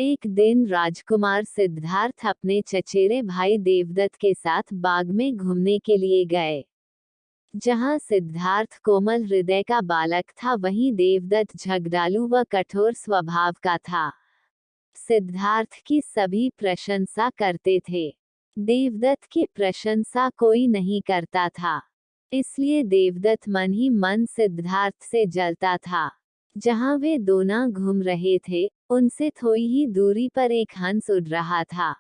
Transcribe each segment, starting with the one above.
एक दिन राजकुमार सिद्धार्थ अपने चचेरे भाई देवदत्त के साथ बाग में घूमने के लिए गए। जहां सिद्धार्थ कोमल हृदय का बालक था, वहीं देवदत्त झगड़ालू व कठोर स्वभाव का था। सिद्धार्थ की सभी प्रशंसा करते थे। देवदत्त की प्रशंसा कोई नहीं करता था, इसलिए देवदत्त मन ही मन सिद्धार्थ से जलता था। जहां वे दोनों घूम रहे थे, उनसे थोड़ी ही दूरी पर एक हंस उड़ रहा था।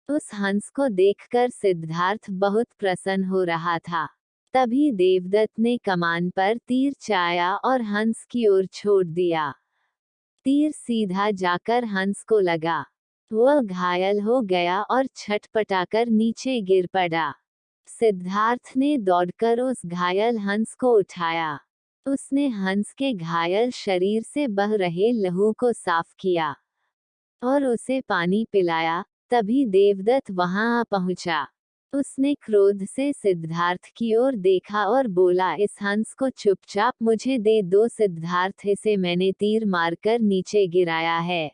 उस हंस को देखकर सिद्धार्थ बहुत प्रसन्न हो रहा था। तभी देवदत्त ने कमान पर तीर चाया और हंस की ओर छोड़ दिया। तीर सीधा जाकर हंस को लगा। वह घायल हो गया और छटपटाकर नीचे गिर पड़ा। सिद्धार्थ ने दौड़कर उस घायल हंस को उठाया। उसने हंस के घायल शरीर से बह रहे लहू को साफ किया और उसे पानी पिलाया। तभी देवदत्त वहां आ पहुंचा। उसने क्रोध से सिद्धार्थ की ओर देखा और बोला, इस हंस को चुपचाप मुझे दे दो सिद्धार्थ, इसे मैंने तीर मारकर नीचे गिराया है।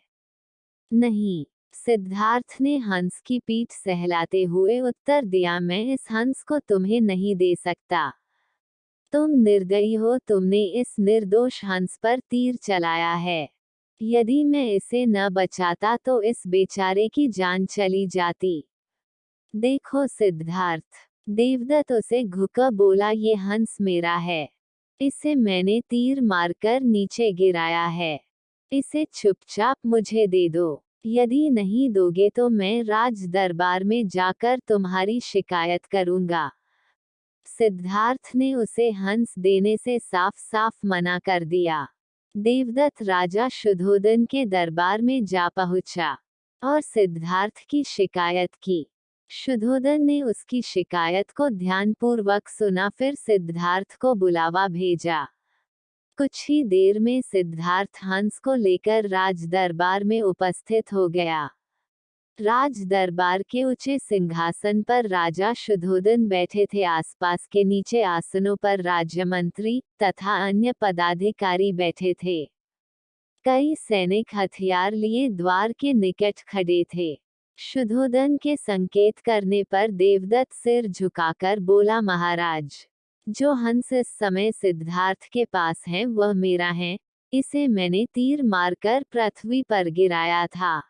नहीं, सिद्धार्थ ने हंस की पीठ सहलाते हुए उत्तर दिया, मैं इस हंस को तुम्हें नहीं दे सकता। तुम निर्दयी हो, तुमने इस निर्दोष हंस पर तीर चलाया है। यदि मैं इसे न बचाता तो इस बेचारे की जान चली जाती। देखो सिद्धार्थ, देवदत्त उसे घुकर बोला, ये हंस मेरा है। इसे मैंने तीर मारकर नीचे गिराया है। इसे चुपचाप मुझे दे दो। यदि नहीं दोगे तो मैं राज दरबार में जाकर तुम्हारी शिकायत करूंगा। सिद्धार्थ ने उसे हंस देने से साफ साफ मना कर दिया। देवदत्त राजा शुद्धोधन के दरबार में जा पहुंचा और सिद्धार्थ की शिकायत की। शुद्धोधन ने उसकी शिकायत को ध्यानपूर्वक सुना, फिर सिद्धार्थ को बुलावा भेजा। कुछ ही देर में सिद्धार्थ हंस को लेकर राज दरबार में उपस्थित हो गया। राज दरबार के ऊंचे सिंहासन पर राजा शुद्धोधन बैठे थे। आसपास के नीचे आसनों पर राज्य मंत्री तथा अन्य पदाधिकारी बैठे थे। कई सैनिक हथियार लिए द्वार के निकट खड़े थे। शुद्धोधन के संकेत करने पर देवदत्त सिर झुकाकर बोला, महाराज, जो हंस इस समय सिद्धार्थ के पास है वह मेरा है। इसे मैंने तीर मारकर पृथ्वी पर गिराया था।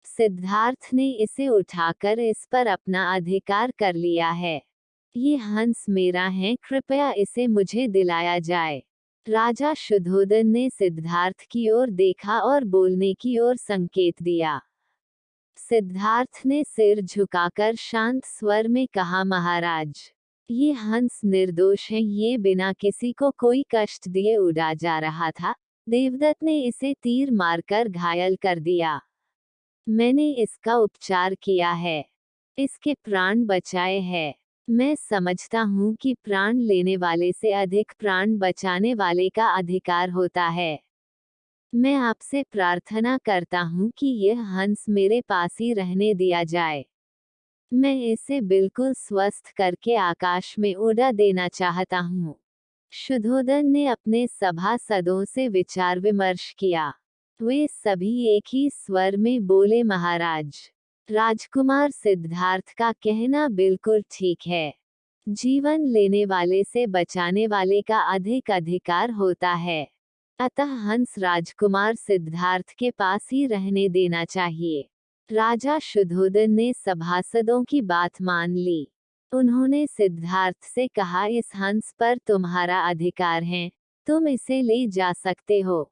सिद्धार्थ ने इसे उठाकर इस पर अपना अधिकार कर लिया है। ये हंस मेरा है, कृपया इसे मुझे दिलाया जाए। राजा शुद्धोधन ने सिद्धार्थ की ओर देखा और बोलने की ओर संकेत दिया। सिद्धार्थ ने सिर झुकाकर शांत स्वर में कहा, महाराज, ये हंस निर्दोष है, ये बिना किसी को कोई कष्ट दिए उड़ा जा रहा था। देवदत्त ने इसे तीर मारकर घायल कर दिया। मैंने इसका उपचार किया है, इसके प्राण बचाए हैं। मैं समझता हूँ कि प्राण लेने वाले से अधिक प्राण बचाने वाले का अधिकार होता है। मैं आपसे प्रार्थना करता हूँ कि यह हंस मेरे पास ही रहने दिया जाए। मैं इसे बिल्कुल स्वस्थ करके आकाश में उड़ा देना चाहता हूँ। शुद्धोधन ने अपने सभासदों से विचार विमर्श किया। वे सभी एक ही स्वर में बोले, महाराज, राजकुमार सिद्धार्थ का कहना बिल्कुल ठीक है। जीवन लेने वाले से बचाने वाले का अधिक अधिकार होता है। अतः हंस राजकुमार सिद्धार्थ के पास ही रहने देना चाहिए। राजा शुद्धोधन ने सभासदों की बात मान ली। उन्होंने सिद्धार्थ से कहा, इस हंस पर तुम्हारा अधिकार है, तुम इसे ले जा सकते हो।